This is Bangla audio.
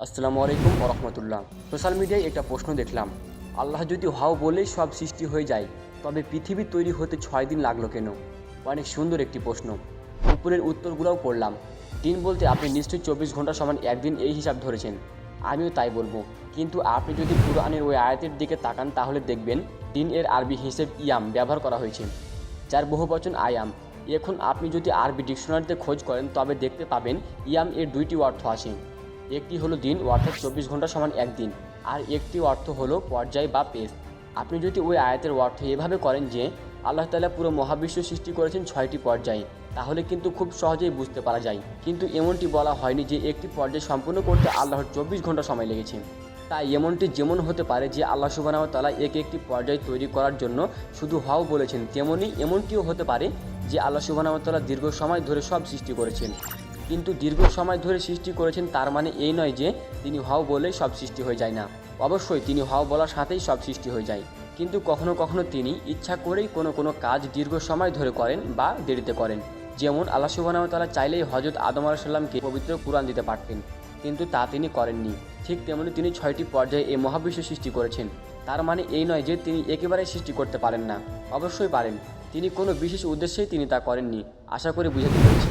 আসসালামু আলাইকুম ওয়া রাহমাতুল্লাহ। সোশ্যাল মিডিয়ায় একটা প্রশ্ন দেখলাম, আল্লাহ যদি হাও বলেই সব সৃষ্টি হয়ে যায়, তবে পৃথিবী তৈরি হতে 6 দিন লাগলো কেন? অনেক সুন্দর একটি প্রশ্ন। উপরের উত্তরগুলোও পড়লাম। দিন বলতে আপনি নিশ্চয়ই 24 ঘন্টা সমান একদিন এই হিসাব ধরেছেন। আমিও তাই বলবো, কিন্তু আপনি যদি কুরআনের ওই আয়াতের দিকে তাকান তাহলে দেখবেন দিন এর আরবি হিসেব ইয়াম ব্যবহার করা হয়েছে, যার বহুবচন আয়াম। এখন আপনি যদি আরবি ডিকশনারিতে খোঁজ করেন তবে দেখতে পাবেন ইয়াম এর দুইটি অর্থ আসে। একটি হলো দিন, অর্থাৎ 24 ঘন্টা সমান একদিন, আর একটি অর্থ হলো পর্যায় বা পেজ। আপনি যদি ওই আয়াতের অর্থ এভাবে করেন যে আল্লাহ তাআলা পুরো মহাবিশ্ব সৃষ্টি করেছেন 6টি পর্যায়ে, তাহলে কিন্তু খুব সহজেই বুঝতে পারা যায়। কিন্তু এমনটি বলা হয়নি যে একটি পর্যায় সম্পূর্ণ করতে আল্লাহর 24 ঘন্টা সময় লেগেছে। তাই এমনটি যেমন হতে পারে যে আল্লাহ সুবহানাহু ওয়া তাআলা একটি পর্যায় তৈরি করার জন্য শুধু হও বলেছেন, তেমনই এমনটিও হতে পারে যে আল্লাহ সুবহানাহু ওয়া তাআলা দীর্ঘ সময় ধরে সব সৃষ্টি করেছেন। কিন্তু দীর্ঘ সময় ধরে সৃষ্টি করেছেন তার মানে এই নয় যে তিনি হও বলেই সব সৃষ্টি হয়ে যায় না। অবশ্যই তিনি হও বলার সাথেই সব সৃষ্টি হয়ে যায়, কিন্তু কখনো কখনো তিনি ইচ্ছা করেই কোনো কাজ দীর্ঘ সময় ধরে করেন বা দেরিতে করেন। যেমন আল্লাহ সুবহানাহু ওয়া তাআলা চাইলেই হযরত আদম আলাইহিস সালামকে পবিত্র কুরআন দিতে পারতেন, কিন্তু তা তিনি করেননি। ঠিক তেমনি তিনি 6টি পর্যায়ে এই মহাবিশ্ব সৃষ্টি করেছেন। তার মানে এই নয় যে তিনি একেবারেই সৃষ্টি করতে পারেন না, অবশ্যই পারেন। তিনি কোনো বিশেষ উদ্দেশ্যেই তিনি তা করেননি। আশা করি বুঝাতে পেরেছি।